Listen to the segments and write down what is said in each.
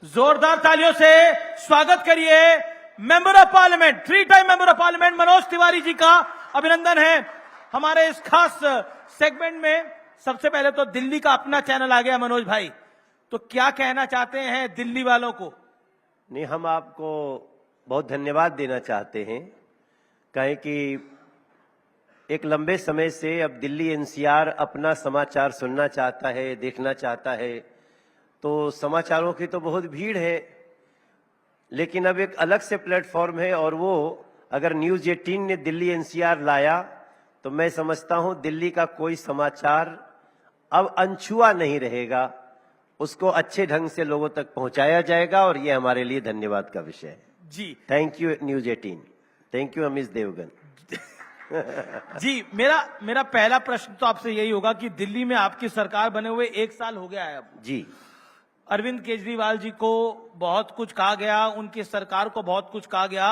जोरदार तालियों से स्वागत करिए member of parliament, 3 time member of parliament Manoj Tiwari ji का। अभिनंदन है हमारे इस खास सेगमेंट में। सबसे पहले तो दिल्ली का अपना चैनल आ गया मनोज भाई, तो क्या कहना चाहते हैं दिल्ली वालों को? नहीं, हम आपको बहुत धन्यवाद देना चाहते हैं, कहें कि एक लंबे समय से अब दिल्ली एनसीआर अपना समाचार सुनना चाहता है, देखना चाहता है। तो समाचारों की तो बहुत भीड़ है, लेकिन अब एक अलग से प्लेटफॉर्म है, और वो अगर न्यूज 18 ने दिल्ली एनसीआर लाया तो मैं समझता हूं दिल्ली का कोई समाचार अब अनछुआ नहीं रहेगा, उसको अच्छे ढंग से लोगों तक पहुंचाया जाएगा, और ये हमारे लिए धन्यवाद का विषय है जी। Thank you news 18, thank you Amit Devgan ji, मेरा पहला प्रश्न तो आपसे यही होगा कि दिल्ली में आपकी सरकार बने हुए 1 साल हो गया है अब जी। अरविंद केजरीवाल जी को बहुत कुछ कहा गया, उनकी सरकार को बहुत कुछ कहा गया।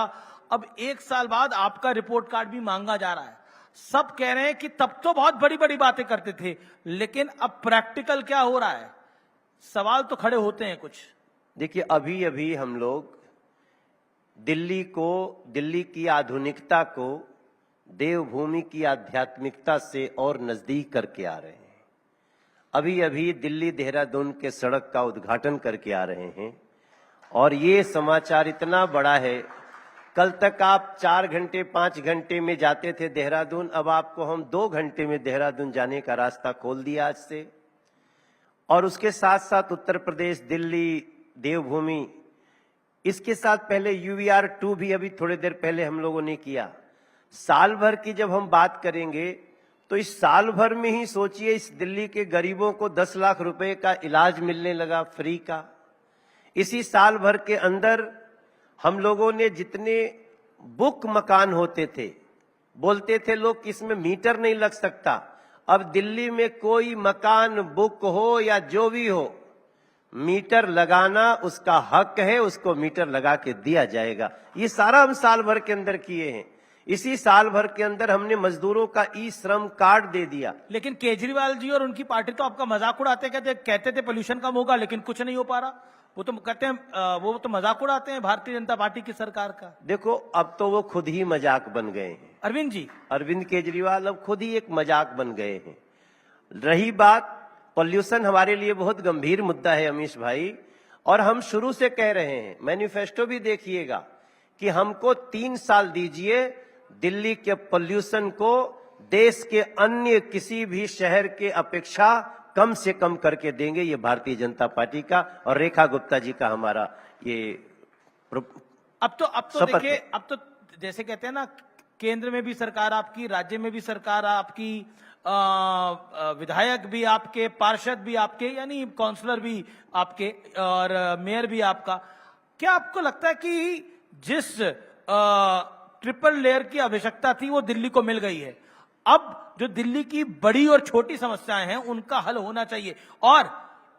अब 1 साल बाद आपका रिपोर्ट कार्ड भी मांगा जा रहा है। सब कह रहे हैं कि तब तो बहुत बड़ी बड़ी बातें करते थे, लेकिन अब प्रैक्टिकल क्या हो रहा है? सवाल तो खड़े होते हैं कुछ। देखिए, अभी अभी हम लोग दिल्ली की आधुनिकता को देवभूमि की आध्यात्मिकता से और नजदीक करके आ रहे हैं। अभी अभी दिल्ली देहरादून के सड़क का उद्घाटन करके आ रहे हैं, और ये समाचार इतना बड़ा है। कल तक आप 4 घंटे 5 घंटे में जाते थे देहरादून, अब आपको हम 2 घंटे में देहरादून जाने का रास्ता खोल दिया आज से। और उसके साथ साथ उत्तर प्रदेश, दिल्ली, देवभूमि, इसके साथ पहले UVR 2 भी अभी थोड़ी देर पहले हम लोगों ने किया। साल भर की जब हम बात करेंगे तो इस साल भर में ही सोचिए, इस दिल्ली के गरीबों को 10 लाख रुपए का इलाज मिलने लगा फ्री का। इसी साल भर के अंदर हम लोगों ने जितने बुक मकान होते थे, बोलते थे लोग कि इसमें मीटर नहीं लग सकता, अब दिल्ली में कोई मकान बुक हो या जो भी हो, मीटर लगाना उसका हक है, उसको मीटर लगा के दिया जाएगा। ये सारा हम साल भर के अंदर किए हैं। इसी साल भर के अंदर हमने मजदूरों का ई श्रम कार्ड दे दिया। लेकिन केजरीवाल जी और उनकी पार्टी तो आपका मजाक उड़ाते, कहते थे पोल्यूशन कम होगा, लेकिन कुछ नहीं हो पा रहा। वो तो कहते हैं, वो तो मजाक उड़ाते हैं भारतीय जनता पार्टी की सरकार का। देखो, अब तो वो खुद ही मजाक बन गए हैं। अरविंद केजरीवाल अब खुद ही एक मजाक बन गए हैं। रही बात पॉल्यूशन, हमारे लिए बहुत गंभीर मुद्दा है अमीश भाई, और हम शुरू से कह रहे हैं, मैनिफेस्टो भी देखिएगा, कि हमको 3 साल दीजिए, दिल्ली के पॉल्यूशन को देश के अन्य किसी भी शहर के अपेक्षा कम से कम करके देंगे। ये भारतीय जनता पार्टी का और रेखा गुप्ता जी का हमारा ये अब तो देखिए, अब तो जैसे कहते हैं ना, केंद्र में भी सरकार आपकी, राज्य में भी सरकार आपकी, विधायक भी आपके, पार्षद भी आपके, यानी काउंसलर भी आपके, और मेयर भी आपका। क्या आपको लगता है कि जिस ट्रिपल लेयर की आवश्यकता थी वो दिल्ली को मिल गई है? अब जो दिल्ली की बड़ी और छोटी समस्याएं हैं उनका हल होना चाहिए। और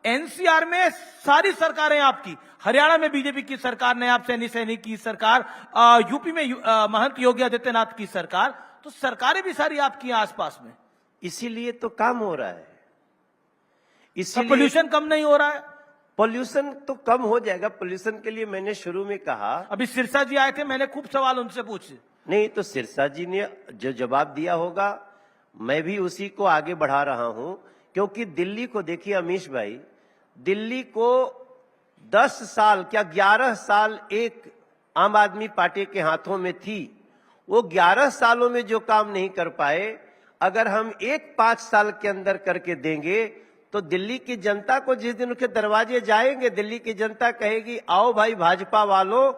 एनसीआर में सारी सरकारें आपकी, हरियाणा में बीजेपी की सरकार, नयाब सैनी की सरकार, यूपी में महंत योगी आदित्यनाथ की सरकार, तो सरकारें भी सारी आपकी आसपास में। इसीलिए तो काम हो रहा है, इसीलिए पोल्यूशन कम नहीं हो रहा है। पोल्यूशन तो कम हो जाएगा। पोल्यूशन के लिए मैंने शुरू में कहा, अभी सिरसा जी आए थे, मैंने खूब सवाल उनसे पूछे। नहीं, तो सिरसा जी ने जो जवाब दिया होगा, मैं भी उसी को आगे बढ़ा रहा हूं। क्योंकि दिल्ली को देखिए अमीश भाई, दिल्ली को 10 साल क्या 11 साल एक आम आदमी पार्टी के हाथों में थी। वो 11 सालों में जो काम नहीं कर पाए, अगर हम 5 साल के अंदर करके देंगे तो दिल्ली की जनता को, जिस दिन उनके दरवाजे जाएंगे, दिल्ली की जनता कहेगी, आओ भाई भाजपा वालों,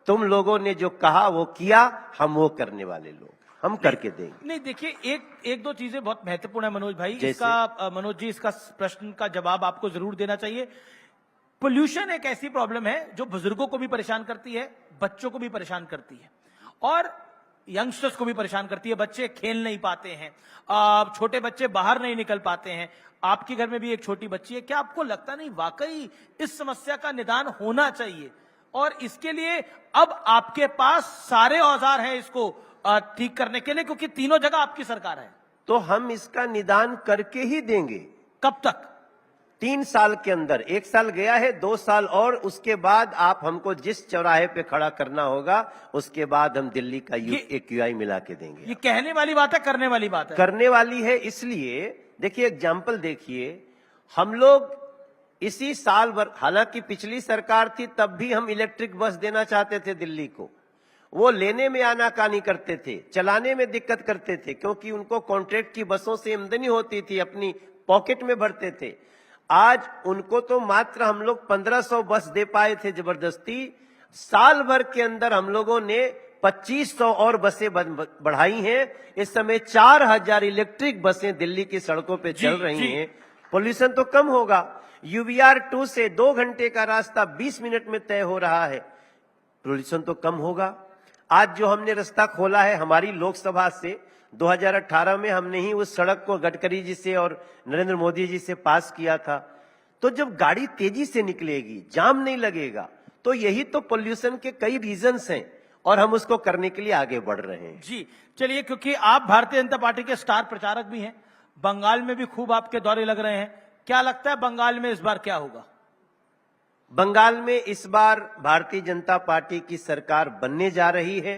तुम लोगों ने जो कहा वो किया, हम वो करने वाले लोग, हम करके देंगे। नहीं, देखिए, एक दो चीजें बहुत महत्वपूर्ण है मनोज भाई। मनोज जी, इसका प्रश्न का जवाब आपको जरूर देना चाहिए। पोल्यूशन एक ऐसी प्रॉब्लम है जो बुजुर्गों को भी परेशान करती है, बच्चों को भी परेशान करती है, और यंगस्टर्स को भी परेशान करती है। बच्चे खेल नहीं पाते हैं, छोटे बच्चे बाहर नहीं निकल पाते हैं। आपके घर में भी एक छोटी बच्ची है। क्या आपको लगता नहीं वाकई इस समस्या का निदान होना चाहिए? और इसके लिए अब आपके पास सारे औजार हैं इसको ठीक करने के लिए, क्योंकि तीनों जगह आपकी सरकार है। तो हम इसका निदान करके ही देंगे। कब तक? 3 साल के अंदर, 1 साल गया है, 2 साल और उसके बाद आप हमको जिस चौराहे पे खड़ा करना होगा उसके बाद हम दिल्ली का AQI मिला के देंगे। ये कहने वाली बात है, करने वाली बात है? करने वाली है। इसलिए देखिए एग्जाम्पल देखिए, हम लोग इसी साल भर, हालांकि पिछली सरकार थी तब भी हम इलेक्ट्रिक बस देना चाहते थे दिल्ली को, वो लेने में आनाकानी करते थे, चलाने में दिक्कत करते थे, क्योंकि उनको कॉन्ट्रैक्ट की बसों से आमदनी होती थी, अपनी पॉकेट में भरते थे। आज उनको तो मात्र हम लोग 1500 बस दे पाए थे जबरदस्ती। साल भर के अंदर हम लोगों ने 2500 और बसें बढ़ाई हैं। इस समय 4000 इलेक्ट्रिक बसें दिल्ली की सड़कों पे चल रही हैं। पोल्यूशन तो कम होगा। UBR 2 से 2 घंटे का रास्ता 20 मिनट में तय हो रहा है, पोल्यूशन तो कम होगा। आज जो हमने रास्ता खोला है हमारी लोकसभा से, 2018 में हमने ही उस सड़क को गडकरी जी से और नरेंद्र मोदी जी से पास किया था। तो जब गाड़ी तेजी से निकलेगी, जाम नहीं लगेगा, तो यही तो पोल्यूशन के कई रीजंस हैं और हम उसको करने के लिए आगे बढ़ रहे हैं। जी चलिए, क्योंकि आप भारतीय जनता पार्टी के स्टार प्रचारक भी हैं, बंगाल में भी खूब आपके दौरे लग रहे हैं, क्या लगता है बंगाल में इस बार क्या होगा? बंगाल में इस बार भारतीय जनता पार्टी की सरकार बनने जा रही है।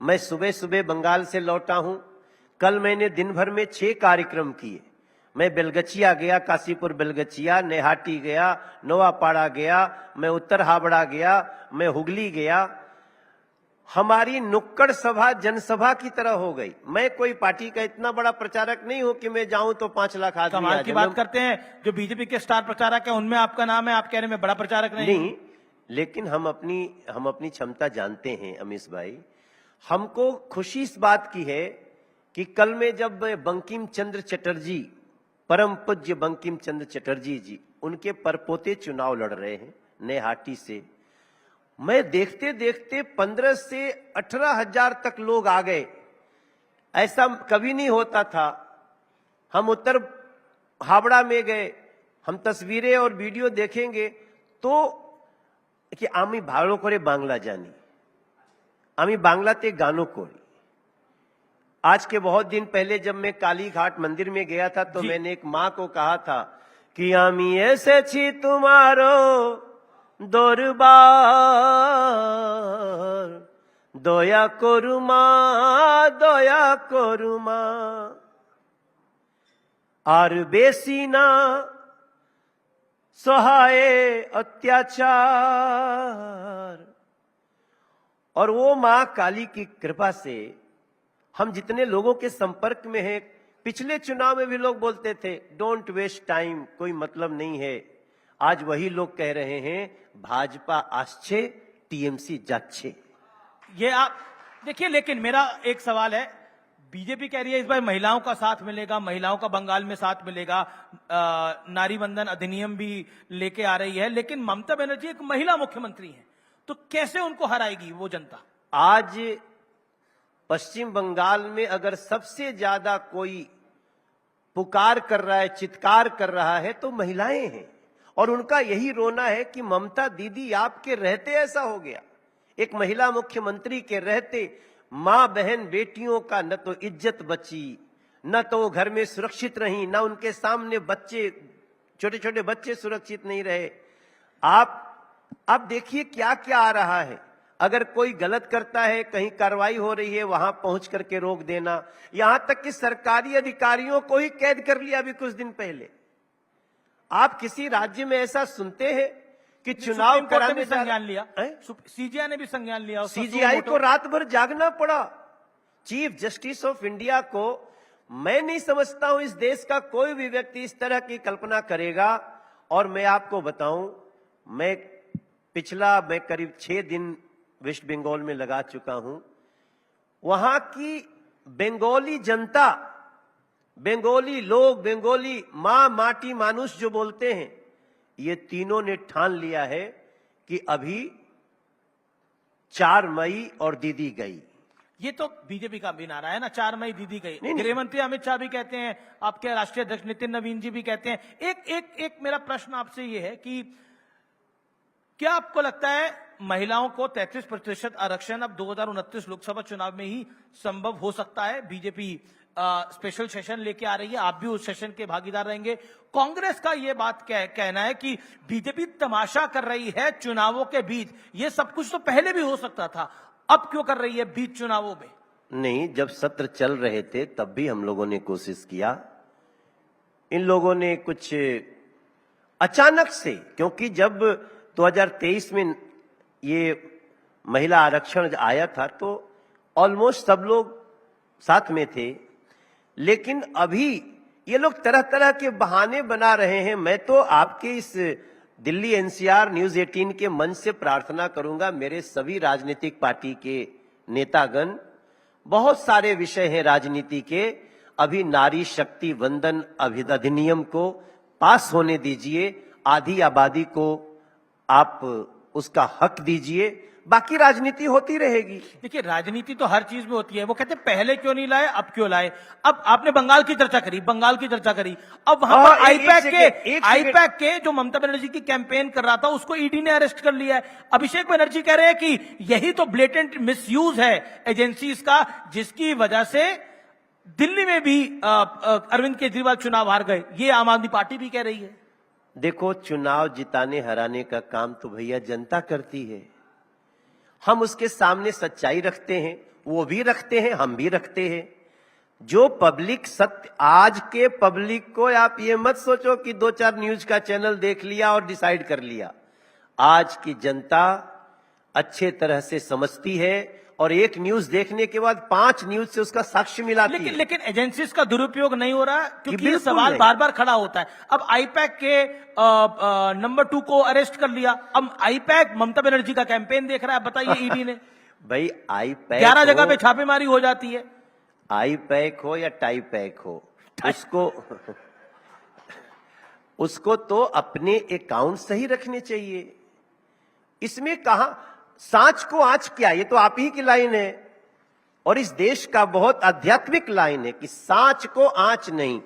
मैं सुबह सुबह बंगाल से लौटा हूं। कल मैंने दिन भर में 6 कार्यक्रम किए। मैं बेलगचिया गया, काशीपुर बेलगचिया, नेहाटी गया, नोआपाड़ा गया, मैं उत्तर हावड़ा गया, मैं हुगली गया। हमारी नुक्कड़ सभा जनसभा की तरह हो गई। मैं कोई पार्टी का इतना बड़ा प्रचारक नहीं हूं कि मैं जाऊं तो 5 लाख आदमी कमाल की बात करते हैं। जो बीजेपी के स्टार प्रचारक है उनमें आपका नाम है, आप कह रहे हैं मैं बड़ा प्रचारक नहीं। लेकिन हम अपनी क्षमता जानते हैं अमीश भाई। हमको खुशी इस बात की है कि कल में जब बंकिम चंद्र चटर्जी, परम पूज्य बंकिम चंद्र चटर्जी जी, उनके परपोते चुनाव लड़ रहे हैं नेहाटी से, मैं देखते देखते 15 से 18 हजार तक लोग आ गए। ऐसा कभी नहीं होता था। हम उत्तर हावड़ा में गए, हम तस्वीरें और वीडियो देखेंगे तो कि आमी भालो करे बांग्ला जानी, आमी बांग्लाते गानो कोरी। आज के बहुत दिन पहले जब मैं काली घाट मंदिर में गया था तो मैंने एक माँ को कहा था कि आमी ऐसे छी तुम्हारो दरबार, दया करू माँ, दया करू माँ, আর বেশি না सहाय अत्याचार। और वो मां काली की कृपा से हम जितने लोगों के संपर्क में हैं, पिछले चुनाव में भी लोग बोलते थे डोंट वेस्ट टाइम, कोई मतलब नहीं है। आज वही लोग कह रहे हैं भाजपा आच्छे, टीएमसी जाच्छे। ये आप देखिए, लेकिन मेरा एक सवाल है, बीजेपी कह रही है इस बार महिलाओं का साथ मिलेगा, महिलाओं का बंगाल में साथ मिलेगा, नारी बंधन अधिनियम भी लेके आ रही है, लेकिन ममता बनर्जी एक महिला मुख्यमंत्री हैं, तो कैसे उनको हराएगी वो जनता? आज पश्चिम बंगाल में अगर सबसे ज्यादा कोई पुकार कर रहा है, चित्कार कर रहा है तो महिलाएं हैं, और उनका यही रोना है कि ममता दीदी आपके रहते ऐसा हो गया। एक महिला मुख्यमंत्री के रहते मां बहन बेटियों का न तो इज्जत बची, न तो वो घर में सुरक्षित रही, न उनके सामने बच्चे, छोटे छोटे बच्चे सुरक्षित नहीं रहे। आप देखिए क्या क्या आ रहा है। अगर कोई गलत करता है, कहीं कार्रवाई हो रही है, वहां पहुंच करके रोक देना, यहां तक कि सरकारी अधिकारियों को ही कैद कर लिया अभी कुछ दिन पहले। आप किसी राज्य में ऐसा सुनते हैं कि चुनाव कराने में संज्ञान लिया? सीजीआई ने भी संज्ञान लिया। सीजीआई को रात भर जागना पड़ा। चीफ जस्टिस ऑफ इंडिया को, मैं नहीं समझता हूं इस देश का कोई भी व्यक्ति इस तरह की कल्पना करेगा। और मैं आपको बताऊं, मैं करीब 6 दिन वेस्ट बंगाल में लगा चुका हूं। वहां की बंगाली जनता, बंगाली लोग, बंगाली मां, माटी, मानुष जो बोलते हैं, ये तीनों ने ठान लिया है कि अभी 4 मई और दीदी गई। ये तो बीजेपी का भी नारा है ना, 4 मई दीदी गई। गृह मंत्री अमित शाह भी कहते हैं, आपके राष्ट्रीय अध्यक्ष नितिन नवीन जी भी कहते हैं। एक मेरा प्रश्न आपसे ये है कि क्या आपको लगता है महिलाओं को 33% आरक्षण अब 2029 लोकसभा चुनाव में ही संभव हो सकता है? बीजेपी स्पेशल सेशन लेके आ रही है, आप भी उस सेशन के भागीदार रहेंगे। कांग्रेस का ये बात कहना है कि बीजेपी तमाशा कर रही है चुनावों के बीच, ये सब कुछ तो पहले भी हो सकता था, अब क्यों कर रही है बीच चुनावों में? नहीं, जब सत्र चल रहे थे तब भी हम लोगों ने कोशिश किया। इन लोगों ने कुछ अचानक से, क्योंकि जब 2023 में ये महिला आरक्षण आया था तो ऑलमोस्ट सब लोग साथ में थे, लेकिन अभी ये लोग तरह तरह के बहाने बना रहे हैं। मैं तो आपके इस दिल्ली एनसीआर न्यूज 18 के मंच से प्रार्थना करूंगा, मेरे सभी राजनीतिक पार्टी के नेतागण, बहुत सारे विषय हैं राजनीति के, अभी नारी शक्ति वंदन अधिनियम को पास होने दीजिए, आधी आबादी को आप उसका हक दीजिए, बाकी राजनीति होती रहेगी। देखिए, राजनीति तो हर चीज में होती है। वो कहते हैं पहले क्यों नहीं लाए, अब क्यों लाए। अब आपने बंगाल की चर्चा करी, अब वहां पर आईपैक के जो ममता बनर्जी की कैंपेन कर रहा था उसको ईडी ने अरेस्ट कर लिया है। अभिषेक बनर्जी कह रहे हैं कि यही तो ब्लेटेंट मिसयूज है एजेंसीज का, जिसकी वजह से दिल्ली में भी अरविंद केजरीवाल चुनाव हार गए। ये आम आदमी पार्टी भी कह रही है। देखो, चुनाव जिताने हराने का काम तो भैया जनता करती है। हम उसके सामने सच्चाई रखते हैं, वो भी रखते हैं, हम भी रखते हैं। जो पब्लिक सत्य, आज के पब्लिक को आप ये मत सोचो कि 2-4 न्यूज का चैनल देख लिया और डिसाइड कर लिया। आज की जनता अच्छे तरह से समझती है और एक न्यूज देखने के बाद 5 न्यूज से उसका साक्ष्य मिलाती है। लेकिन एजेंसीज का दुरुपयोग नहीं हो रहा, क्योंकि ये सवाल बार बार खड़ा होता है। अब आईपैक के नंबर 2 को अरेस्ट कर लिया, अब आईपैक ममता बनर्जी का कैंपेन देख रहा है। बताइए ईडी ने भाई, आईपैक 11 जगह पे छापेमारी हो जाती है। आईपैक हो या टाईपैक हो, उसको तो अपने अकाउंट सही रखने चाहिए। इसमें कहा सांच को आंच क्या, ये तो आप ही की लाइन है और इस देश का बहुत आध्यात्मिक लाइन है कि सांच को आंच नहीं,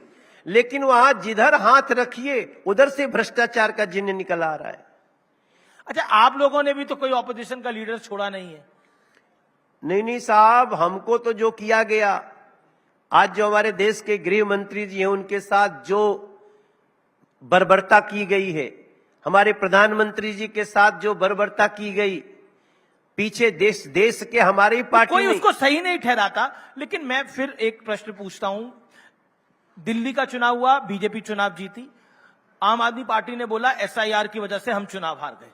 लेकिन वहां जिधर हाथ रखिए उधर से भ्रष्टाचार का जिन्न निकल आ रहा है। अच्छा, आप लोगों ने भी तो कोई ऑपोजिशन का लीडर छोड़ा नहीं है। नहीं साहब, हमको तो जो किया गया, आज जो हमारे देश के गृह मंत्री जी हैं उनके साथ जो बर्बरता की गई है, हमारे प्रधानमंत्री जी के साथ जो बर्बरता की गई, पीछे देश के हमारी पार्टी कोई उसको सही नहीं ठहराता। लेकिन मैं फिर एक प्रश्न पूछता हूं, दिल्ली का चुनाव हुआ, बीजेपी चुनाव जीती, आम आदमी पार्टी ने बोला एसआईआर की वजह से हम चुनाव हार गए।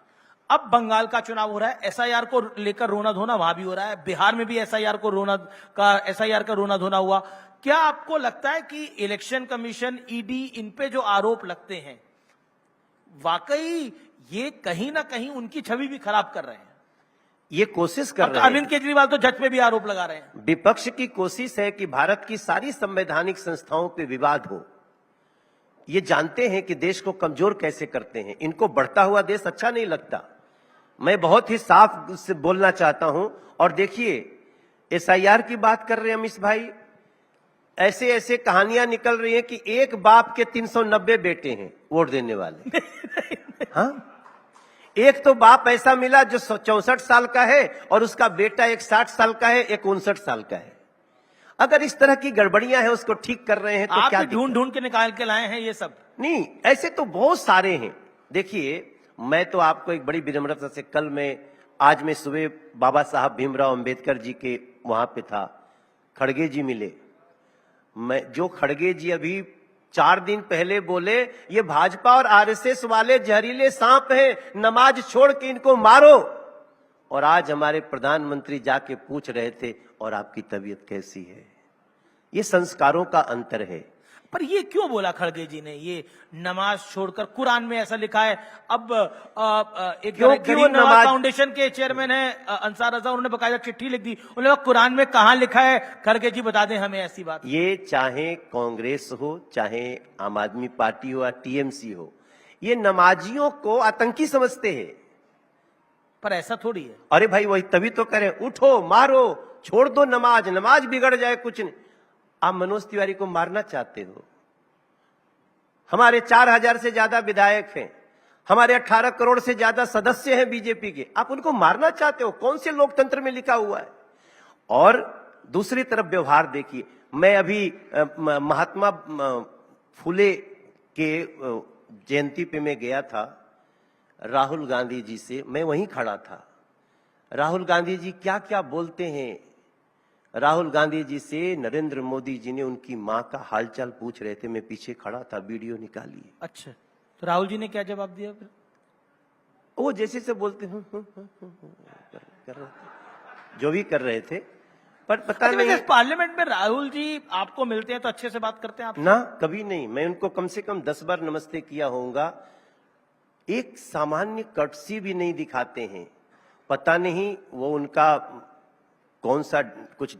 अब बंगाल का चुनाव हो रहा है, एसआईआर को लेकर रोना धोना वहां भी हो रहा है, बिहार में भी एसआईआर का रोना धोना हुआ। क्या आपको लगता है कि इलेक्शन कमीशन, ईडी, इन पे जो आरोप लगते हैं, वाकई ये कहीं ना कहीं उनकी छवि भी खराब कर रहे हैं? ये कोशिश कर रहे हैं। अरविंद केजरीवाल तो जज पे भी आरोप लगा रहे हैं। विपक्ष की कोशिश है कि भारत की सारी संवैधानिक संस्थाओं पे विवाद हो। ये जानते हैं कि देश को कमजोर कैसे करते हैं। इनको बढ़ता हुआ देश अच्छा नहीं लगता। मैं बहुत ही साफ से बोलना चाहता हूं। और देखिए, एसआईआर की बात कर रहे हैं अमिश भाई, ऐसे ऐसे कहानियां निकल रही हैं कि एक बाप के 390 बेटे हैं वोट देने वाले। हाँ, एक तो बाप ऐसा मिला जो 64 साल का है और उसका बेटा एक 60 साल का है, एक 59 साल का है। अगर इस तरह की गड़बड़ियां हैं उसको ठीक कर रहे हैं तो क्या ढूंढ के निकाल के लाए हैं ये सब? नहीं, ऐसे तो बहुत सारे हैं। देखिए, मैं तो आपको एक बड़ी विनम्रता से, आज मैं सुबह बाबा साहब भीमराव अंबेडकर जी के वहां पे था, खड़गे जी मिले। जो खड़गे जी अभी 4 दिन पहले बोले ये भाजपा और आरएसएस वाले जहरीले सांप हैं, नमाज छोड़ के इनको मारो। और आज हमारे प्रधानमंत्री जाके पूछ रहे थे और आपकी तबीयत कैसी है। ये संस्कारों का अंतर है। पर ये क्यों बोला खड़गे जी ने, ये नमाज छोड़कर? कुरान में ऐसा लिखा है। अब एक गरीब नवाज फाउंडेशन के चेयरमैन है अंसार रजा, उन्होंने बकायदा चिट्ठी लिख दी। उन्होंने कहा कुरान में कहां लिखा है, खड़गे जी बता दें हमें ऐसी बात। ये चाहे कांग्रेस हो, चाहे आम आदमी पार्टी हो या टीएमसी हो, ये नमाजियों को आतंकी समझते हैं। पर ऐसा थोड़ी है। अरे भाई, वही तभी तो करें, उठो मारो, छोड़ दो नमाज बिगड़ जाए कुछ नहीं। आप मनोज तिवारी को मारना चाहते हो? हमारे 4000 से ज्यादा विधायक हैं, हमारे 18 करोड़ से ज्यादा सदस्य हैं बीजेपी के, आप उनको मारना चाहते हो? कौन से लोकतंत्र में लिखा हुआ है? और दूसरी तरफ व्यवहार देखिए, मैं अभी महात्मा फुले के जयंती पे मैं गया था राहुल गांधी जी से, मैं वहीं खड़ा था। राहुल गांधी जी क्या क्या बोलते हैं। राहुल गांधी जी से नरेंद्र मोदी जी ने उनकी मां का हालचाल पूछ रहे थे, मैं पीछे खड़ा था, वीडियो निकाली। अच्छा, तो राहुल जी ने क्या जवाब दिया फिर? वो जैसे से बोलते हैं कर रहे थे, जो भी कर रहे थे, पर पता अच्छा, नहीं। वैसे पार्लियामेंट में राहुल जी आपको मिलते हैं तो अच्छे से बात करते हैं आप? ना, कभी नहीं। मैं उनको कम से कम 10 बार नमस्ते किया होऊंगा। एक सामान्य कर्टसी भी नहीं दिखाते हैं। पता नहीं वो उनका कौन सा कुछ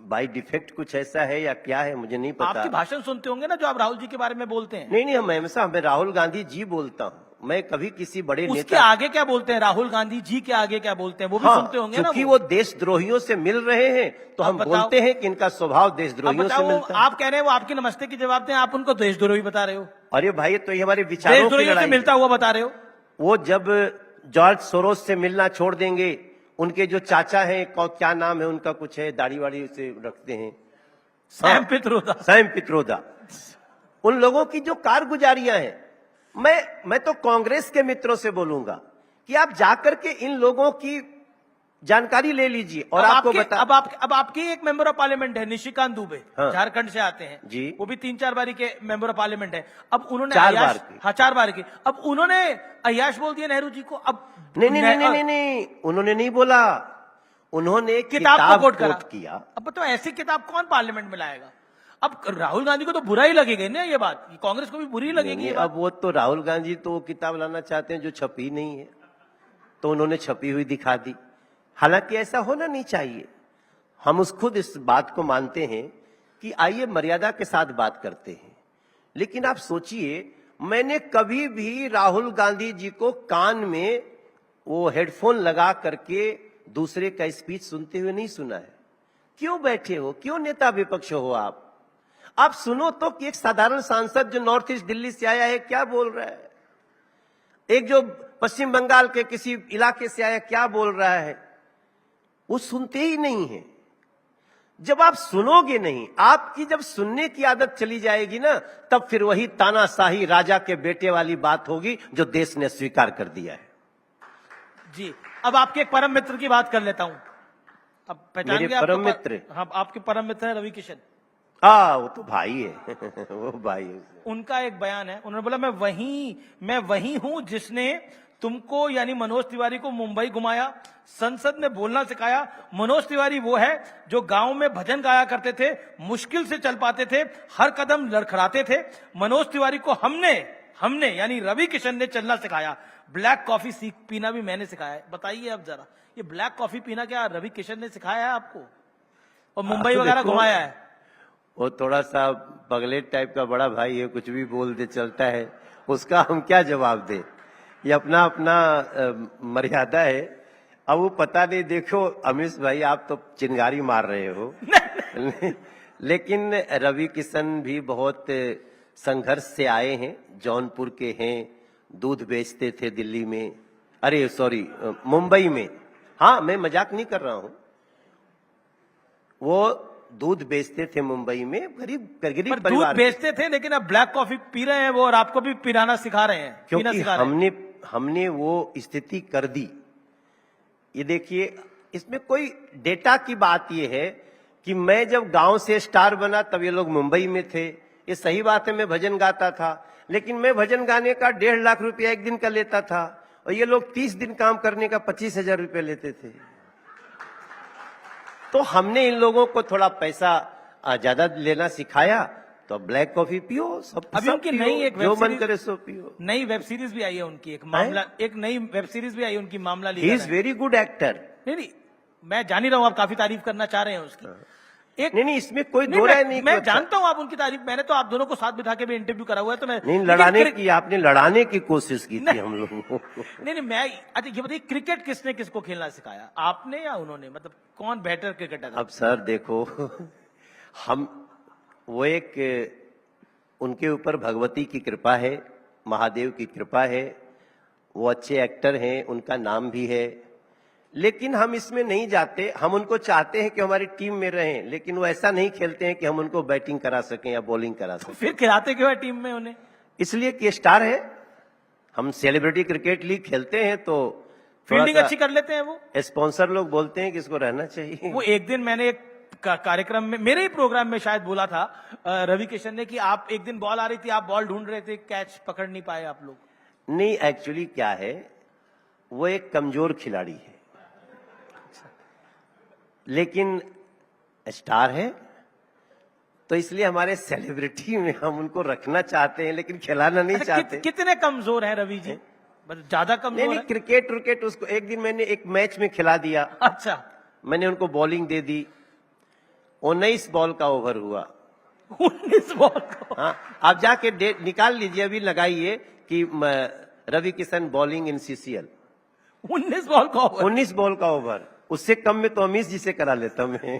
बाय डिफेक्ट कुछ ऐसा है या क्या है, मुझे नहीं पता। आपके भाषण सुनते होंगे ना जो आप राहुल जी के बारे में बोलते हैं? नहीं, हम हमेशा मैं राहुल गांधी जी बोलता हूँ। मैं कभी किसी बड़े उसके नेता आगे क्या बोलते हैं? राहुल गांधी जी के आगे क्या बोलते हैं वो भी सुनते होंगे ना? क्योंकि वो देशद्रोहियों से मिल रहे हैं, तो हम बोलते हैं कि इनका स्वभाव अब देशद्रोहियों से बताओ, मिलता है। आप कह रहे हैं वो आपकी नमस्ते की जवाब दें, आप उनको देशद्रोही बता रहे हो? अरे भाई, तो ये हमारे विचारों की देशद्रोहियों से लड़ाई मिलता है। हुआ बता रहे हो? वो जब जॉर्ज सोरोस से मिलना छोड़ देंगे, उनके जो चाचा हैं, क्या नाम है उनका, कुछ है, दाढ़ी वाड़ी से रखते हैं, सैम पित्रोदा। सैम पित्रोदा, उन लोगों की जो कारगुजारियां हैं, मैं तो कांग्रेस के मित्रों से बोलूंगा कि आप जाकर के इन लोगों की जानकारी ले लीजिए और आपको बता। अब आपकी एक मेंबर ऑफ पार्लियामेंट है निशिकांत दुबे, हाँ। झारखंड से आते हैं जी। वो भी 3-4 बारी के मेंबर ऑफ पार्लियामेंट है। अब उन्होंने 4 बार की। हाँ, 4 बार की। अब उन्होंने अय्याश बोल दिया नेहरू जी को। अब नहीं, उन्होंने नहीं बोला, उन्होंने किताब को कोट किया। अब बताओ ऐसी किताब कौन पार्लियामेंट में लाएगा? अब राहुल गांधी को तो बुरा ही लगेगा ना ये बात, कांग्रेस को भी बुरी लगेगी ये बात। अब वो तो राहुल गांधी तो वो किताब लाना चाहते हैं जो छपी नहीं है, तो उन्होंने छपी हुई दिखा दी। हालांकि ऐसा होना नहीं चाहिए। हम खुद इस बात को मानते हैं कि आइए मर्यादा के साथ बात करते हैं, लेकिन आप सोचिए, मैंने कभी भी राहुल गांधी जी को कान में वो हेडफोन लगा करके दूसरे का स्पीच सुनते हुए नहीं सुना है। क्यों बैठे हो, क्यों नेता विपक्ष हो आप सुनो तो कि एक साधारण सांसद जो नॉर्थ ईस्ट दिल्ली से आया है क्या बोल रहा है, एक जो पश्चिम बंगाल के किसी इलाके से आया क्या बोल रहा है, वो सुनते ही नहीं है। जब आप सुनोगे नहीं, आपकी जब सुनने की आदत चली जाएगी ना, तब फिर वही तानाशाही राजा के बेटे वाली बात होगी जो देश ने स्वीकार कर दिया है। जी, अब आपके एक परम मित्र की बात कर लेता हूं। अब पहचान मेरे गए आपको परम मित्र? हाँ, आपके परम मित्र है रवि किशन। वो तो भाई है वो भाई है। उनका एक बयान है, उन्होंने बोला मैं वही हूं जिसने तुमको यानी मनोज तिवारी को मुंबई घुमाया, संसद में बोलना सिखाया। मनोज तिवारी वो है जो गांव में भजन गाया करते थे, मुश्किल से चल पाते थे, हर कदम लड़खड़ाते थे। मनोज तिवारी को हमने यानी रवि किशन ने चलना सिखाया। ब्लैक कॉफी पीना भी मैंने सिखाया है। बताइए अब जरा, ये ब्लैक कॉफी पीना क्या रवि किशन ने सिखाया है आपको? और मुंबई वगैरह घुमाया है? वो थोड़ा सा पगलेट टाइप का बड़ा भाई है, कुछ भी बोल दे चलता है, उसका हम क्या जवाब दे। ये अपना मर्यादा है। अब वो पता नहीं, देखो अमीश भाई आप तो चिंगारी मार रहे हो लेकिन रवि किशन भी बहुत संघर्ष से आए हैं, जौनपुर के हैं, दूध बेचते थे दिल्ली में, अरे सॉरी मुंबई में। हाँ, मैं मजाक नहीं कर रहा हूं, वो दूध बेचते थे मुंबई में, गरीब परिवार। दूध बेचते थे लेकिन अब ब्लैक कॉफी पी रहे हैं वो, और आपको भी पिलाना सिखा रहे हैं, क्योंकि हमने वो स्थिति कर दी। ये देखिए, इसमें कोई डेटा की बात ये है कि मैं जब गांव से स्टार बना तब ये लोग मुंबई में थे। ये सही बात है, मैं भजन गाता था, लेकिन मैं भजन गाने का 1.5 लाख रुपया एक दिन का लेता था, और ये लोग 30 दिन काम करने का 25,000 रुपया लेते थे। तो हमने इन लोगों को थोड़ा पैसा ज्यादा लेना सिखाया। तो ब्लैक कॉफी पियो, सब अभी उनकी नई एक जो मन करे सो पियो। नई वेब सीरीज भी आई है उनकी, एक नई वेब सीरीज भी आई है उनकी, मामला he is very good actor. नहीं, मैं जान ही रहा हूं आप काफी तारीफ करना चाह रहे हैं उसकी। नहीं, इसमें कोई दो राय नहीं। मैं जानता हूं आप उनकी तारीफ, मैंने तो आप दोनों को साथ बिठा के भी इंटरव्यू करा हुआ है, तो मैं नहीं, आपने लड़ाने की कोशिश की थी हम लोगों को। नहीं, मैं अच्छा ये बताइए, क्रिकेट किसने किसको खेलना सिखाया, आपने या उन्होंने? मतलब कौन बेटर क्रिकेटर? अब सर देखो, वो एक उनके ऊपर भगवती की कृपा है, महादेव की कृपा है, वो अच्छे एक्टर हैं, उनका नाम भी है, लेकिन हम इसमें नहीं जाते। हम उनको चाहते हैं कि हमारी टीम में रहें, लेकिन वो ऐसा नहीं खेलते हैं कि हम उनको बैटिंग करा सकें या बॉलिंग करा सकें। फिर खिलाते क्यों है टीम में उन्हें? इसलिए कि स्टार है। हम सेलिब्रिटी क्रिकेट लीग खेलते हैं तो फील्डिंग अच्छी कर लेते हैं वो। स्पॉन्सर लोग बोलते हैं कि इसको रहना चाहिए। वो एक दिन मैंने एक कार्यक्रम में, मेरे ही प्रोग्राम में शायद बोला था रवि किशन ने, कि आप एक दिन बॉल आ रही थी, आप बॉल ढूंढ रहे थे, कैच पकड़ नहीं पाए आप लोग। नहीं, एक्चुअली क्या है, वो एक कमजोर खिलाड़ी है, लेकिन स्टार है, तो इसलिए हमारे सेलिब्रिटी में हम उनको रखना चाहते हैं, लेकिन खिलाना नहीं चाहते। कितने कमजोर हैं रवि जी? ज्यादा कमजोर नहीं, है? क्रिकेट उसको एक दिन मैंने एक मैच में खिला दिया। अच्छा, मैंने उनको बॉलिंग दे दी, 19 बॉल का ओवर हुआ। 19 बॉल को? हाँ, आप जाके डेट निकाल लीजिए, अभी लगाइए कि Ravi Kishan bowling in CCL. 19 ball का ओवर? 19 बॉल का ओवर। उससे कम में तो अमीश जी से करा लेता मैं।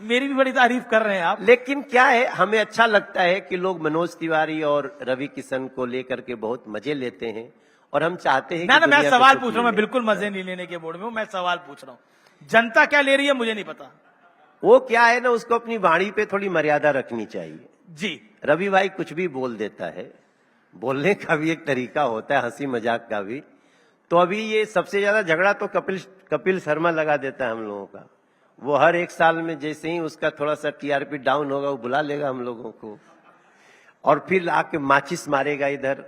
मेरी भी बड़ी तारीफ कर रहे हैं आप। लेकिन क्या है, हमें अच्छा लगता है कि लोग मनोज तिवारी और रवि किशन को लेकर के बहुत मजे लेते हैं, और हम चाहते हैं ना, कि मैं दुनिया को सवाल सुख पूछ रहा हूं, मैं मिले। बिल्कुल मजे नहीं लेने के मूड में हूं, मैं सवाल पूछ रहा हूं। जनता क्या ले रही है मुझे नहीं पता। वो क्या है ना, उसको अपनी वाणी पे थोड़ी मर्यादा रखनी चाहिए। जी, रवि भाई कुछ भी बोल देता है, बोलने का भी एक तरीका होता है, हंसी मजाक का भी। तो अभी ये सबसे ज्यादा झगड़ा तो कपिल शर्मा लगा देता है हम लोगों का। वो हर एक साल में जैसे ही उसका थोड़ा सा टीआरपी डाउन होगा, वो बुला लेगा हम लोगों को, और फिर आके माचिस मारेगा इधर।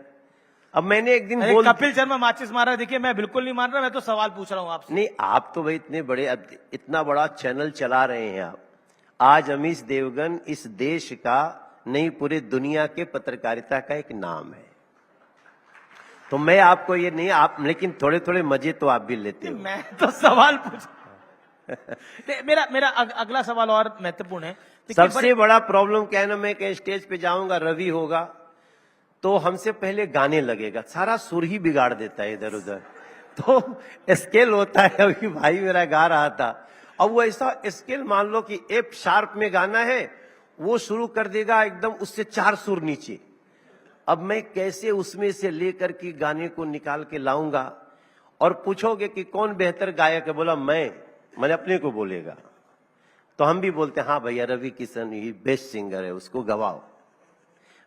अब मैंने एक दिन कपिल शर्मा माचिस मारा, देखिए मैं बिल्कुल नहीं मान रहा, मैं तो सवाल पूछ रहा हूं आपसे। नहीं, आप तो भाई इतना बड़ा चैनल चला रहे हैं आप। आज अमीश देवगन इस देश का, नहीं पूरे दुनिया के पत्रकारिता का एक नाम है। तो मैं आपको ये नहीं, आप लेकिन थोड़े थोड़े मजे तो आप भी लेते हो। मैं तो सवाल पूछ मेरा अगला सवाल और महत्वपूर्ण है। सबसे बड़ा प्रॉब्लम क्या है ना, मैं कहीं स्टेज पे जाऊंगा, रवि होगा तो हमसे पहले गाने लगेगा, सारा सुर ही बिगाड़ देता है इधर उधर। तो स्केल होता है, अभी भाई मेरा गा रहा था, अब वो ऐसा स्केल मान लो कि एफ शार्प में गाना है, वो शुरू कर देगा एकदम उससे 4 सुर नीचे। अब मैं कैसे उसमें से लेकर के गाने को निकाल के लाऊंगा? और पूछोगे कि कौन बेहतर गायक है, बोला मैंने अपने को बोलेगा। तो हम भी बोलते हैं हाँ भैया, रवि किशन ही बेस्ट सिंगर है, उसको गवाओ,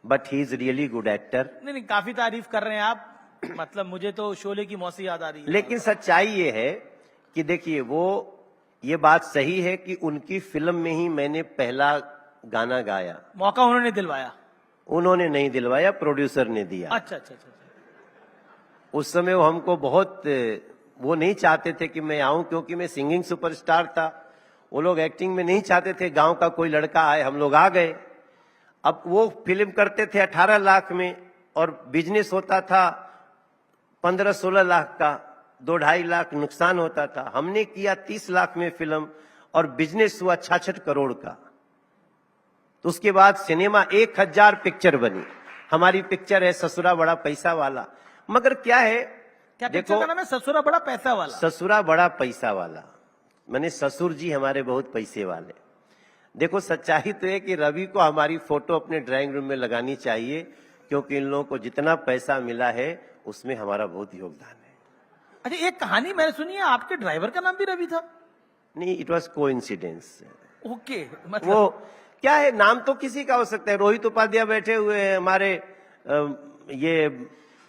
but he is really good actor. नहीं, काफी तारीफ कर रहे हैं आप, मतलब मुझे तो शोले की मौसी याद आ रही है। लेकिन सच्चाई ये है कि देखिए, ये बात सही है कि उनकी फिल्म में ही मैंने पहला गाना गाया। मौका उन्होंने दिलवाया? उन्होंने नहीं दिलवाया, प्रोड्यूसर ने दिया। अच्छा। उस समय वो हमको बहुत, वो नहीं चाहते थे कि मैं आऊं, क्योंकि मैं सिंगिंग सुपरस्टार था। वो लोग एक्टिंग में नहीं चाहते थे, गांव का कोई लड़का आए, हम लोग आ गए। अब वो फिल्म करते थे 18 लाख में, और बिजनेस होता था 15-16 लाख का, 2-2.5 लाख नुकसान होता था। हमने किया 30 लाख में फिल्म, और बिजनेस हुआ 66 करोड़ का। तो उसके बाद सिनेमा 1000 पिक्चर बनी। हमारी पिक्चर है ससुरा बड़ा पैसा वाला। मगर क्या है, क्या पिक्चर का नाम है? ससुरा बड़ा पैसा वाला। ससुरा बड़ा पैसा वाला, मैंने ससुर जी हमारे बहुत पैसे वाले। देखो, सच्चाई तो है कि रवि को हमारी फोटो अपने ड्राइंग रूम में लगानी चाहिए, क्योंकि इन लोगों को जितना पैसा मिला है उसमें हमारा बहुत योगदान है। अच्छा, एक कहानी मैंने सुनी है, आपके ड्राइवर का नाम भी रवि था? नहीं, इट वॉज कोइंसिडेंस। ओके, मतलब वो क्या है, नाम तो किसी का हो सकता है। रोहित उपाध्याय बैठे हुए हैं हमारे, ये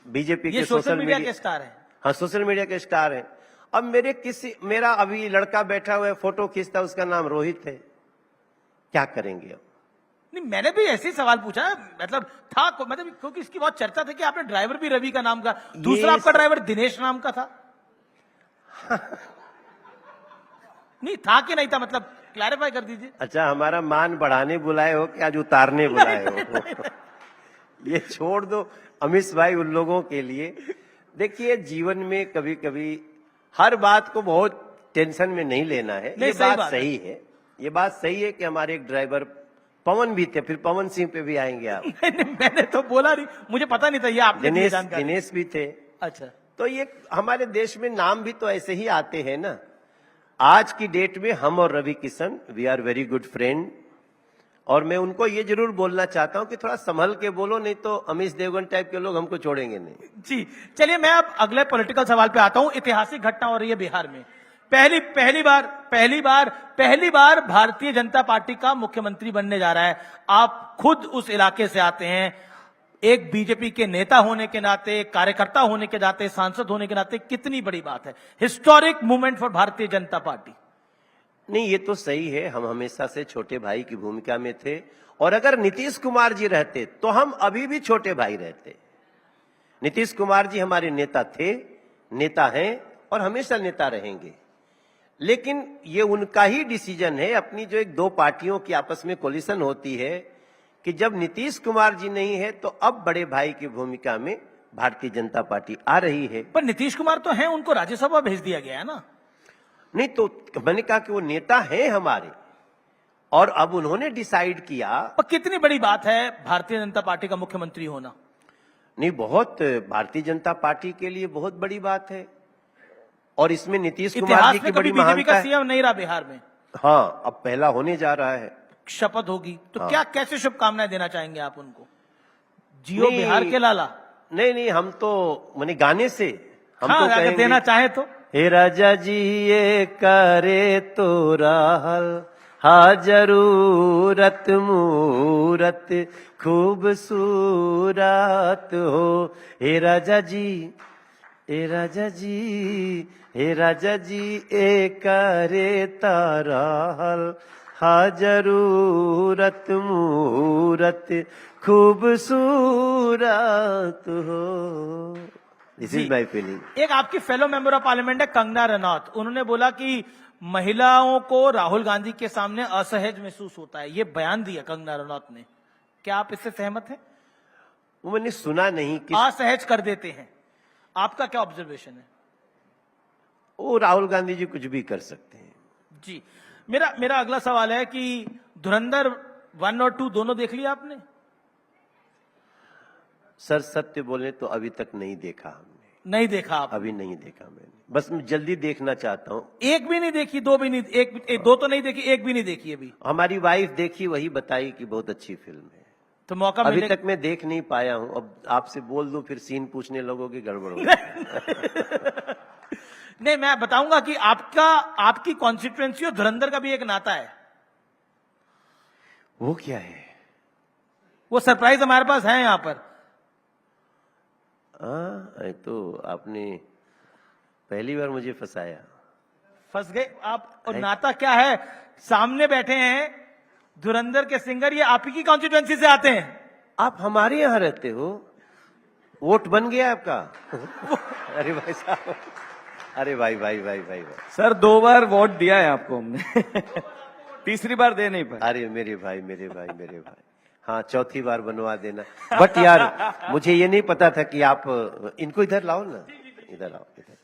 बीजेपी के सोशल मीडिया के स्टार है। हाँ, सोशल मीडिया के स्टार है। अब मेरा अभी लड़का बैठा हुआ है, फोटो खींचता, उसका नाम रोहित है। क्या करेंगे अब? नहीं, मैंने भी ऐसे ही सवाल पूछा, मतलब था, मतलब क्योंकि इसकी बहुत चर्चा थी कि आपने ड्राइवर भी रवि का नाम का, दूसरा आपका ड्राइवर दिनेश नाम का था। नहीं था कि नहीं था, मतलब क्लैरिफाई कर दीजिए। अच्छा, हमारा मान बढ़ाने बुलाए हो कि आज उतारने बुलाए हो? ये छोड़ दो अमीश भाई, उन लोगों के लिए। देखिए, जीवन में कभी कभी हर बात को बहुत टेंशन में नहीं लेना है। ये बात सही है, ये बात सही है कि हमारे एक ड्राइवर पवन भी थे, फिर पवन सिंह पे भी आएंगे आप। मैंने तो बोला नहीं, मुझे पता नहीं था, ये आपने दिनेश भी थे। अच्छा, तो ये हमारे देश में नाम भी तो ऐसे ही आते हैं ना। आज की डेट में हम और Ravi Kishan, we are very good friend. और मैं उनको ये जरूर बोलना चाहता हूं कि थोड़ा संभल के बोलो, नहीं तो अमीश देवगन टाइप के लोग हमको छोड़ेंगे नहीं। जी चलिए, मैं अब अगले पॉलिटिकल सवाल पे आता हूं। ऐतिहासिक घटना हो रही है बिहार में। पहली बार भारतीय जनता पार्टी का मुख्यमंत्री बनने जा रहा है। आप खुद उस इलाके से आते हैं, एक बीजेपी के नेता होने के नाते, कार्यकर्ता होने के नाते, सांसद होने के नाते, कितनी बड़ी बात है, historic movement for Bharatiya Janata party. नहीं, ये तो सही है, हम हमेशा से छोटे भाई की भूमिका में थे, और अगर नीतीश कुमार जी रहते तो हम अभी भी छोटे भाई रहते। नीतीश कुमार जी हमारे नेता थे, नेता हैं और हमेशा नेता रहेंगे। लेकिन ये उनका ही डिसीजन है, अपनी जो एक दो पार्टियों की आपस में कोलिशन होती है कि जब नीतीश कुमार जी नहीं है तो अब बड़े भाई की भूमिका में भारतीय जनता पार्टी आ रही है। पर नीतीश कुमार तो हैं, उनको राज्यसभा भेज दिया गया है ना। नहीं तो मैंने कहा कि वो नेता हैं हमारे, और अब उन्होंने डिसाइड किया। पर कितनी बड़ी बात है भारतीय जनता पार्टी का मुख्यमंत्री होना। नहीं, बहुत, भारतीय जनता पार्टी के लिए बहुत बड़ी बात है, और इसमें नीतीश कुमार जी की बड़ी बीजेपी का महानता है। सीएम नहीं रहा बिहार में। हाँ, अब पहला होने जा रहा है, शपथ होगी तो हाँ। क्या, कैसे शुभकामनाएं देना चाहेंगे आप उनको? जियो नहीं, बिहार के लाला। नहीं, हम तो मैंने गाने से हम हाँ, तो अगर कहेंगे, देना चाहे तो। हे राजा जी ये करे तो राहल हा जरूरत मूरत खूबसूरत हो। हे राजा जी, हे राजा जी, हे राजा जी ए करे ताराहल हा जरूरत मूरत खूबसूरत हो। This is my feeling. एक आपकी फेलो मेंबर ऑफ पार्लियामेंट है कंगना रनौत, उन्होंने बोला कि महिलाओं को राहुल गांधी के सामने असहज महसूस होता है। ये बयान दिया कंगना रनौत ने, क्या आप इससे सहमत हैं? वो मैंने सुना नहीं कि असहज कर देते हैं, आपका क्या ऑब्जर्वेशन है? वो राहुल गांधी जी कुछ भी कर सकते हैं। जी, मेरा अगला सवाल है कि धुरंधर 1 और 2 दोनों देख लिया आपने? सर सत्य बोले तो अभी तक नहीं देखा हमने। नहीं देखा आप? अभी नहीं देखा मैंने, बस मैं जल्दी देखना चाहता हूँ। एक भी नहीं देखी, दो भी नहीं, दो तो नहीं देखी, एक भी नहीं देखी अभी? हमारी वाइफ देखी, वही बताई कि बहुत अच्छी फिल्म है। तो मौका अभी मिले... तक मैं देख नहीं पाया हूँ, अब आपसे बोल दूं फिर सीन पूछने लोगोगे, गड़बड़ हो। नहीं, मैं बताऊंगा कि आपकी कॉन्स्टिट्यूएंसी और धुरंधर का भी एक नाता है। वो क्या है? वो सरप्राइज हमारे पास है यहाँ पर। हाँ, तो आपने पहली बार मुझे फंसाया। फंस गए आप। और नाता क्या है? सामने बैठे हैं धुरंधर के सिंगर, ये आप ही की कॉन्स्टिट्यूएंसी से आते हैं। आप हमारे यहाँ रहते हो, वोट बन गया आपका? अरे भाई साहब, अरे भाई। सर 2 बार वोट दिया है आपको हमने। तीसरी बार दे नहीं पाए। अरे मेरे भाई, हाँ, चौथी बार बनवा देना। बट यार मुझे ये नहीं पता था कि आप इनको इधर लाओ ना, इधर आओ, इधर।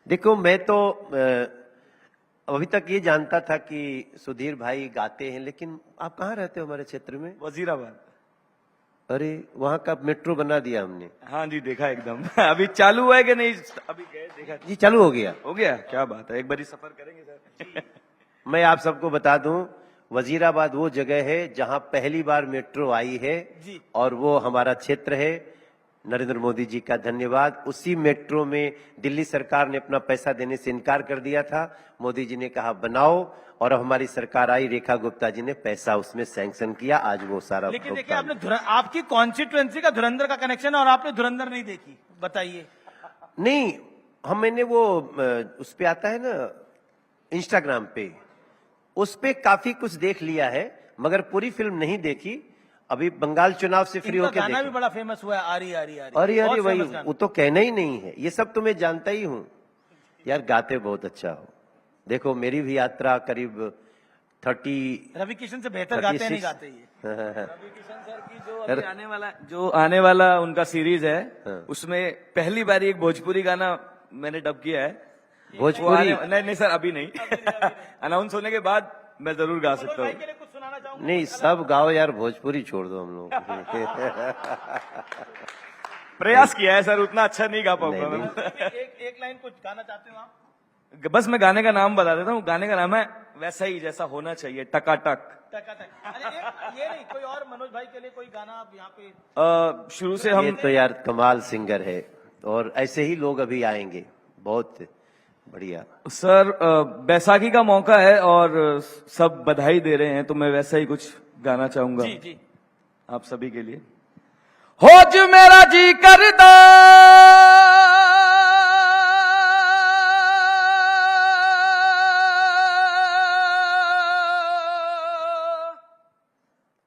देखो, मैं तो अभी तक ये जानता था कि सुधीर भाई गाते हैं, लेकिन आप कहाँ रहते हो हमारे क्षेत्र में? वजीराबाद। अरे वहां का मेट्रो बना दिया हमने। हाँ जी, देखा एकदम। अभी चालू हुआ है कि नहीं? अभी गए, देखा जी, चालू हो गया। हो गया, क्या बात है, एक बारी सफर करेंगे सर। मैं आप सबको बता दूं, वजीराबाद वो जगह है जहां पहली बार मेट्रो आई है जी। और वो हमारा क्षेत्र है। नरेंद्र मोदी जी का धन्यवाद। उसी मेट्रो में दिल्ली सरकार ने अपना पैसा देने से इनकार कर दिया था, मोदी जी ने कहा बनाओ, और अब हमारी सरकार आई, रेखा गुप्ता जी ने पैसा उसमें सैंक्शन किया, आज वो सारा। लेकिन देखिए, आपने आपकी कॉन्स्टिट्यूएंसी का धुरंधर का कनेक्शन है और आपने धुरंधर नहीं देखी, बताइए। नहीं, मैंने वो उस पे आता है ना इंस्टाग्राम पे, उस पे काफी कुछ देख लिया है, मगर पूरी फिल्म नहीं देखी। अभी बंगाल चुनाव से फ्री होकर गाना भी बड़ा फेमस हुआ है, आरी आरी आरी। अरे वही, वो तो कहना ही नहीं है, ये सब तो मैं जानता ही हूँ। यार गाते बहुत अच्छा हो। देखो, मेरी भी यात्रा करीब 30 रवि किशन से बेहतर गाते नहीं गाते ये। रवि किशन सर की जो अभी आने वाला उनका सीरीज है, उसमें पहली बार एक भोजपुरी गाना मैंने डब किया है। भोजपुरी? नहीं सर, अभी नहीं। अनाउंस होने के बाद मैं जरूर गा सकता हूँ। नहीं, सब गाओ यार, भोजपुरी छोड़ दो हम लोग। प्रयास किया है सर, उतना अच्छा नहीं गा पाऊंगा मैं। एक लाइन कुछ गाना चाहते हो आप? बस मैं गाने का नाम बता देता हूँ, गाने का नाम है वैसा ही जैसा होना चाहिए, टकाटक। अरे ये नहीं, कोई और मनोज भाई के लिए कोई गाना आप यहाँ पे शुरू से ये हम तो यार कमाल सिंगर है, और ऐसे ही लोग अभी आएंगे, बहुत बढ़िया। सर बैसाखी का मौका है और सब बधाई दे रहे हैं, तो मैं वैसा ही कुछ गाना चाहूंगा जी जी। आप सभी के लिए। हो ज मेरा जी करदा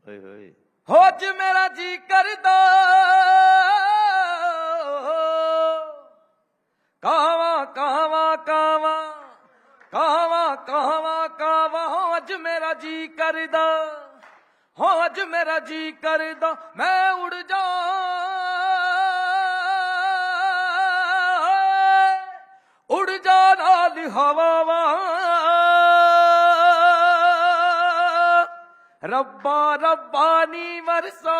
ओए होए। हो ज मेरा जी करदा कावा कावा कावा कावा कावा कावा, हो अज मेरा जी करदा, हो अज मेरा जी करदा मैं उड़ जा, उड़ जा नाल हवावा, रब्बा रब्बा नी वरसा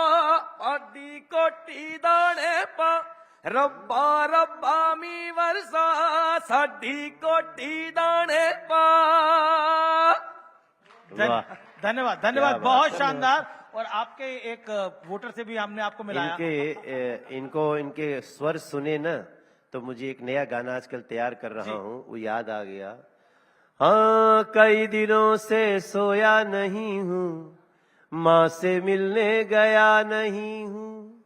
आडी कोटी दाने पा, रब्बा रब्बा मी वरसा साडी कोटी दाने पा। वाह, धन्यवाद क्या धन्यवाद, बात, बहुत धन्यवाद। शानदार। और आपके एक वोटर से भी हमने आपको मिलाया। इनके स्वर सुने ना, तो मुझे एक नया गाना आजकल तैयार कर रहा हूँ, वो याद आ गया। हाँ, कई दिनों से सोया नहीं हूँ, माँ से मिलने गया नहीं हूँ,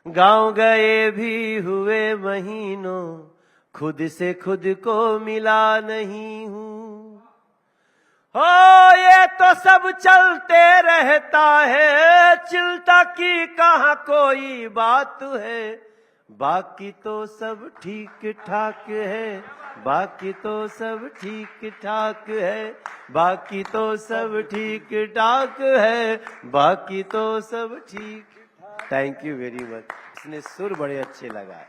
गांव गए भी हुए महीनों, खुद से खुद को मिला नहीं हूँ। हो ये तो सब चलते रहता है, चिंता की कहाँ कोई बात है, बाकी तो सब ठीक ठाक है, बाकी तो सब ठीक ठाक है, बाकी तो सब ठीक ठाक है, बाकी तो सब ठीक। थैंक यू वेरी मच, इसने सुर बड़े अच्छे लगाए।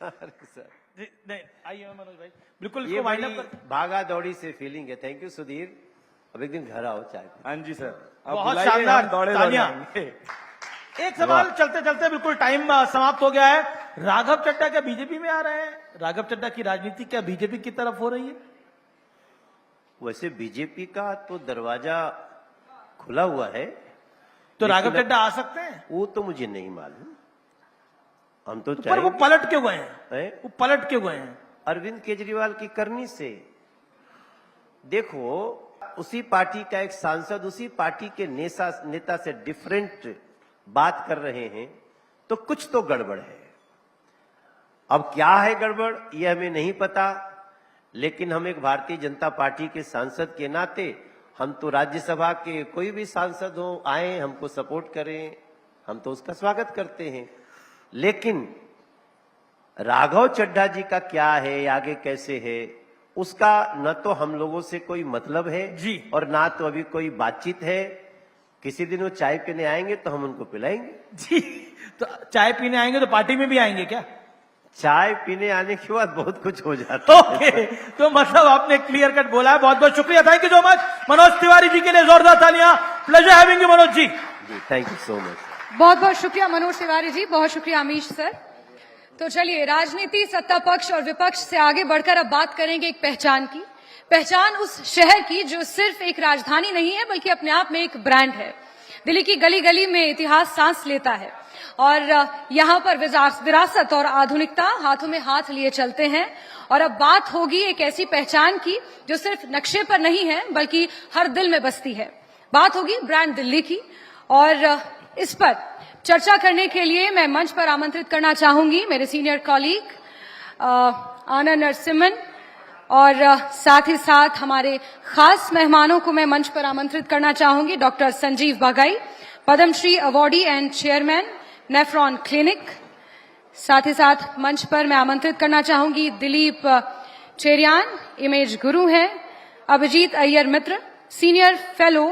अरे सर जी, नहीं आइए मनोज भाई, बिल्कुल ये इसको वाइंड बड़ी अप कर। भागा दौड़ी से फीलिंग है। थैंक यू सुधीर, अब एक दिन घर आओ चाय पीने। हाँ जी सर, आप बहुत बुलाइए, शानदार, हम दौड़े तालियां। दौड़े एक सवाल चलते चलते, बिल्कुल टाइम समाप्त हो गया है। राघव चड्ढा क्या बीजेपी में आ रहे हैं? राघव चड्ढा की राजनीति क्या बीजेपी की तरफ हो रही है? वैसे बीजेपी का तो दरवाजा खुला हुआ है, तो लेकिन राघव चड्ढा आ सकते हैं, वो तो मुझे नहीं मालूम। हम तो पर वो चाहेंगे। पलट क्यों गए हैं? हैं? वो पलट क्यों गए हैं? अरविंद केजरीवाल की करनी से। देखो, उसी पार्टी का एक सांसद उसी पार्टी के नेता से डिफरेंट बात कर रहे हैं, तो कुछ तो गड़बड़ है। अब क्या है गड़बड़ ये हमें नहीं पता, लेकिन हम एक भारतीय जनता पार्टी के सांसद के नाते, हम तो राज्यसभा के कोई भी सांसद हो आए हमको सपोर्ट करें, हम तो उसका स्वागत करते हैं। लेकिन राघव चड्ढा जी का क्या है, आगे कैसे है, उसका न तो हम लोगों से कोई मतलब है जी, और ना तो अभी कोई बातचीत है। किसी दिन वो चाय पीने आएंगे तो हम उनको पिलाएंगे। जी, तो चाय पीने आएंगे तो पार्टी में भी आएंगे क्या? चाय पीने आने के बाद बहुत कुछ हो जाता है। ओके, तो मतलब आपने क्लियर कट बोला है। बहुत बहुत शुक्रिया, thank you so much Manoj Tiwari ji के लिए जोरदार तालियां। Pleasure having you Manoj ji. Thank you so much. बहुत बहुत शुक्रिया मनोज तिवारी जी, बहुत शुक्रिया अमीश सर। तो चलिए, राजनीति सत्ता पक्ष और विपक्ष से आगे बढ़कर अब बात करेंगे एक पहचान की, पहचान उस शहर की जो सिर्फ एक राजधानी नहीं है बल्कि अपने आप में एक ब्रांड है। दिल्ली की गली गली में इतिहास सांस लेता है और यहाँ पर विरासत और आधुनिकता हाथों में हाथ लिए चलते हैं। और अब बात होगी एक ऐसी पहचान की जो सिर्फ नक्शे पर नहीं है बल्कि हर दिल में बसती है। बात होगी ब्रांड दिल्ली की, और इस पर चर्चा करने के लिए मैं मंच पर आमंत्रित करना चाहूंगी मेरे सीनियर कॉलीग आनंद नरसिम्हन, और साथ ही साथ हमारे खास मेहमानों को मैं मंच पर आमंत्रित करना चाहूंगी doctor Sanjeev Bagai, Padmashri awardee and chairman Nephron clinic. साथ ही साथ मंच पर मैं आमंत्रित करना चाहूंगी दिलीप चेरियान, इमेज गुरु हैं, अभिजीत अय्यर मित्र, सीनियर फेलो